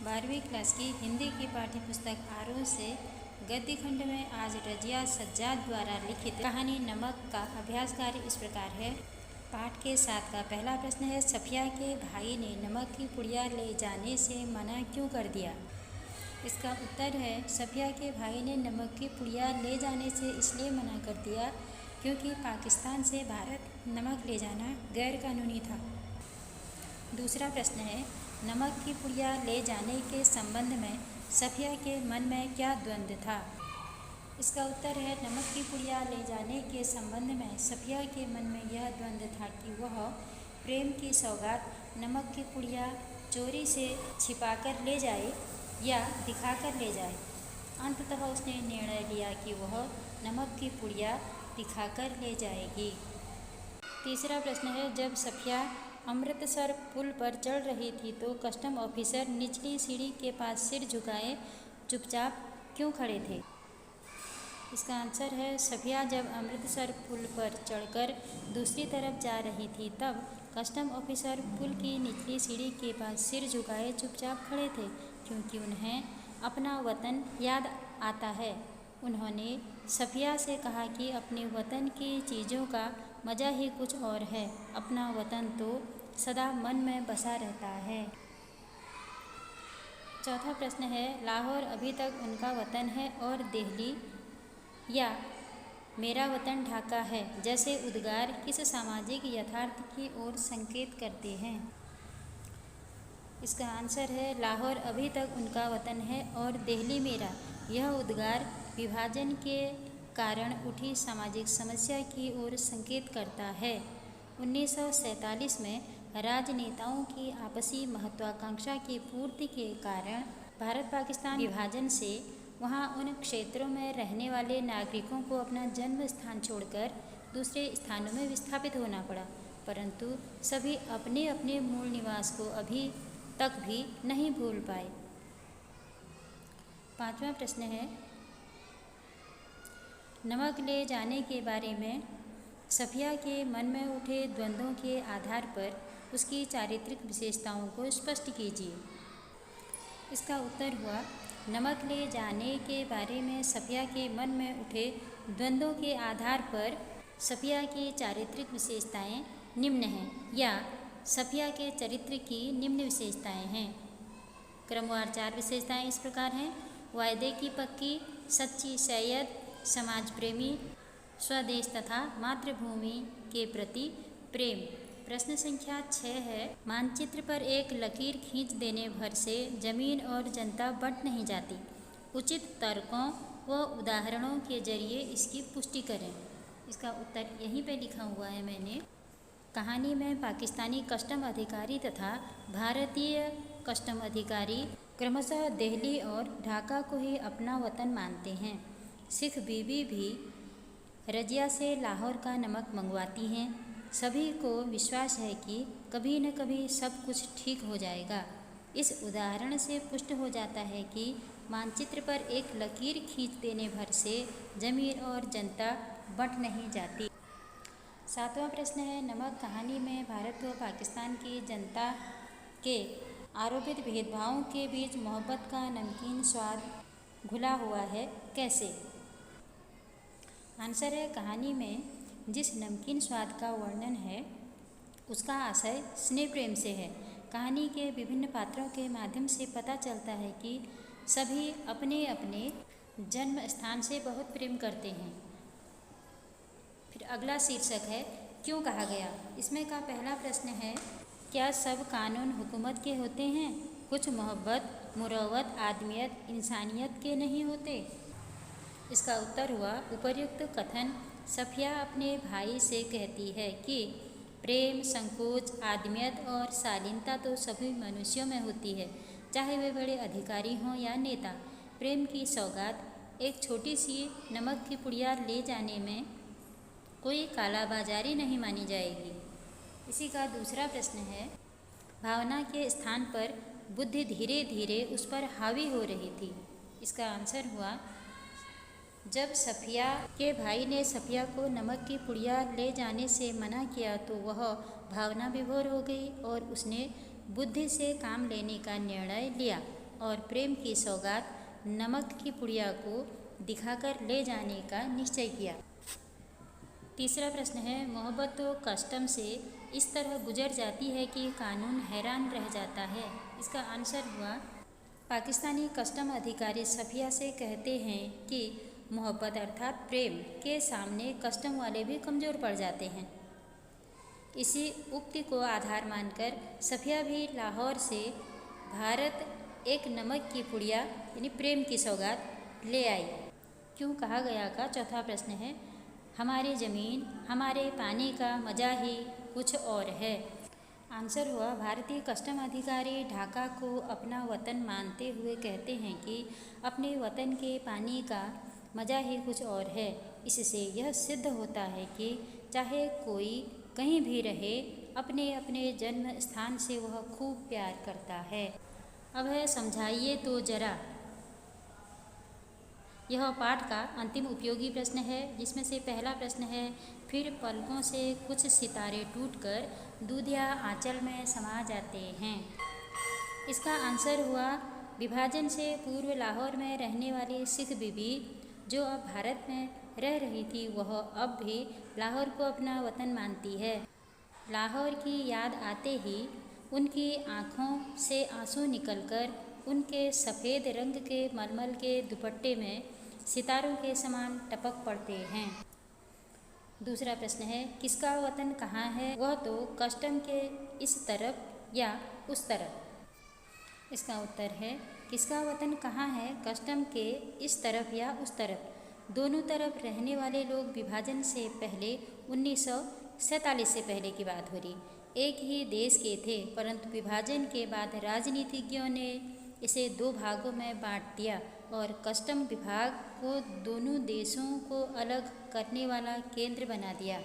12वीं क्लास की हिंदी की पाठ्य पुस्तक आरोह से गद्य खंड में आज रजिया सज्जाद द्वारा लिखित कहानी नमक का अभ्यास कार्य इस प्रकार है। पाठ के 7 का पहला प्रश्न है, सफिया के भाई ने नमक की पुड़िया ले जाने से मना क्यों कर दिया। इसका उत्तर है, सफिया के भाई ने नमक की पुड़िया ले जाने से इसलिए मना कर दिया क्योंकि पाकिस्तान से भारत नमक ले जाना गैर कानूनी था। दूसरा प्रश्न है, नमक की पुड़िया ले जाने के संबंध में सफिया के मन में क्या द्वंद्व था। इसका उत्तर है, नमक की पुड़िया ले जाने के संबंध में सफिया के मन में यह द्वंद्व था कि वह प्रेम की सौगात नमक की पुड़िया चोरी से छिपाकर ले जाए या दिखाकर ले जाए। अंततः उसने निर्णय लिया कि वह नमक की पुड़िया दिखाकर ले जाएगी। तीसरा प्रश्न है, जब सफिया अमृतसर पुल पर चढ़ रही थी तो कस्टम ऑफिसर निचली सीढ़ी के पास सिर झुकाए चुपचाप क्यों खड़े थे। इसका आंसर है, सफिया जब अमृतसर पुल पर चढ़कर दूसरी तरफ जा रही थी तब कस्टम ऑफिसर पुल की निचली सीढ़ी के पास सिर झुकाए चुपचाप खड़े थे क्योंकि उन्हें अपना वतन याद आता है। उन्होंने सफिया से कहा कि अपने वतन की चीज़ों का मज़ा ही कुछ और है, अपना वतन तो सदा मन में बसा रहता है। चौथा प्रश्न है, लाहौर अभी तक उनका वतन है और दिल्ली या मेरा वतन ढाका है जैसे उद्गार किस सामाजिक यथार्थ की ओर संकेत करते हैं। इसका आंसर है, लाहौर अभी तक उनका वतन है और दिल्ली मेरा। यह उद्गार विभाजन के कारण उठी सामाजिक समस्या की ओर संकेत करता है। 1947 में राजनेताओं की आपसी महत्वाकांक्षा की पूर्ति के कारण भारत पाकिस्तान विभाजन से वहां उन क्षेत्रों में रहने वाले नागरिकों को अपना जन्म स्थान छोड़कर दूसरे स्थानों में विस्थापित होना पड़ा, परंतु सभी अपने अपने मूल निवास को अभी तक भी नहीं भूल पाए। पांचवा प्रश्न है, नमक ले जाने के बारे में सफिया के मन में उठे द्वंद्वों के आधार पर उसकी चारित्रिक विशेषताओं को स्पष्ट कीजिए। इसका उत्तर हुआ, नमक ले जाने के बारे में सफिया के मन में उठे द्वंद्वों के आधार पर सफिया की चारित्रिक विशेषताएं निम्न हैं या सफिया के चरित्र की निम्न विशेषताएं हैं। क्रमवार 4 विशेषताएं इस प्रकार हैं, वायदे की पक्की, सच्ची सैयद, समाज प्रेमी, स्वदेश तथा मातृभूमि के प्रति प्रेम। प्रश्न संख्या 6 है, मानचित्र पर एक लकीर खींच देने भर से जमीन और जनता बंट नहीं जाती। उचित तर्कों व उदाहरणों के जरिए इसकी पुष्टि करें। इसका उत्तर यहीं पे लिखा हुआ है मैंने। कहानी में पाकिस्तानी कस्टम अधिकारी तथा भारतीय कस्टम अधिकारी क्रमशः दिल्ली और ढाका को ही अपना वतन मानते हैं। सिख बीबी भी रजिया से लाहौर का नमक मंगवाती हैं। सभी को विश्वास है कि कभी न कभी सब कुछ ठीक हो जाएगा। इस उदाहरण से पुष्ट हो जाता है कि मानचित्र पर एक लकीर खींच देने भर से जमीन और जनता बंट नहीं जाती। 7वां प्रश्न है, नमक कहानी में भारत व पाकिस्तान की जनता के आरोपित भेदभावों के बीच मोहब्बत का नमकीन स्वाद घुला हुआ है, कैसे। आंसर है, कहानी में जिस नमकीन स्वाद का वर्णन है उसका आशय स्नेह प्रेम से है। कहानी के विभिन्न पात्रों के माध्यम से पता चलता है कि सभी अपने अपने जन्म स्थान से बहुत प्रेम करते हैं। फिर अगला शीर्षक है, क्यों कहा गया। इसमें का पहला प्रश्न है, क्या सब कानून हुकूमत के होते हैं। कुछ मोहब्बत, मुरव्वत, आदमियत, इंसानियत के नहीं होते। इसका उत्तर हुआ, उपर्युक्त कथन सफिया अपने भाई से कहती है कि प्रेम, संकोच, आदमियत और शालीनता तो सभी मनुष्यों में होती है, चाहे वे बड़े अधिकारी हों या नेता। प्रेम की सौगात एक छोटी सी नमक की पुड़िया ले जाने में कोई कालाबाजारी नहीं मानी जाएगी। इसी का दूसरा प्रश्न है, भावना के स्थान पर बुद्धि धीरे धीरे उस पर हावी हो रही थी। इसका आंसर हुआ, जब सफिया के भाई ने सफिया को नमक की पुड़िया ले जाने से मना किया तो वह भावना विभोर हो गई और उसने बुद्धि से काम लेने का निर्णय लिया। और प्रेम की सौगात नमक की पुड़िया को दिखाकर ले जाने का निश्चय किया। तीसरा प्रश्न है, मोहब्बत तो कस्टम से इस तरह गुजर जाती है कि कानून हैरान रह जाता है। इसका आंसर हुआ, पाकिस्तानी कस्टम अधिकारी सफिया से कहते हैं कि मोहब्बत अर्थात प्रेम के सामने कस्टम वाले भी कमज़ोर पड़ जाते हैं। इसी उक्ति को आधार मानकर सफिया भी लाहौर से भारत एक नमक की पुड़िया यानी प्रेम की सौगात ले आई। क्यों कहा गया का चौथा प्रश्न है, हमारी ज़मीन हमारे पानी का मज़ा ही कुछ और है। आंसर हुआ, भारतीय कस्टम अधिकारी ढाका को अपना वतन मानते हुए कहते हैं कि अपने वतन के पानी का मज़ा ही कुछ और है। इससे यह सिद्ध होता है कि चाहे कोई कहीं भी रहे, अपने अपने जन्म स्थान से वह खूब प्यार करता है। अब है समझाइए तो जरा। यह पाठ का अंतिम उपयोगी प्रश्न है, जिसमें से पहला प्रश्न है, फिर पलकों से कुछ सितारे टूटकर दूधिया आंचल में समा जाते हैं। इसका आंसर हुआ, विभाजन से पूर्व लाहौर में रहने वाली सिख बीबी जो अब भारत में रह रही थी, वह अब भी लाहौर को अपना वतन मानती है। लाहौर की याद आते ही उनकी आँखों से आंसू निकलकर उनके सफ़ेद रंग के मलमल के दुपट्टे में सितारों के समान टपक पड़ते हैं। दूसरा प्रश्न है, किसका वतन कहाँ है? वह तो कस्टम के इस तरफ या उस तरफ। इसका उत्तर है, किसका वतन कहाँ है? कस्टम के इस तरफ या उस तरफ। दोनों तरफ रहने वाले लोग विभाजन से पहले 1947 से पहले की बात हो रही, एक ही देश के थे, परंतु विभाजन के बाद राजनीतिज्ञों ने इसे दो भागों में बांट दिया और कस्टम विभाग को दोनों देशों को अलग करने वाला केंद्र बना दिया।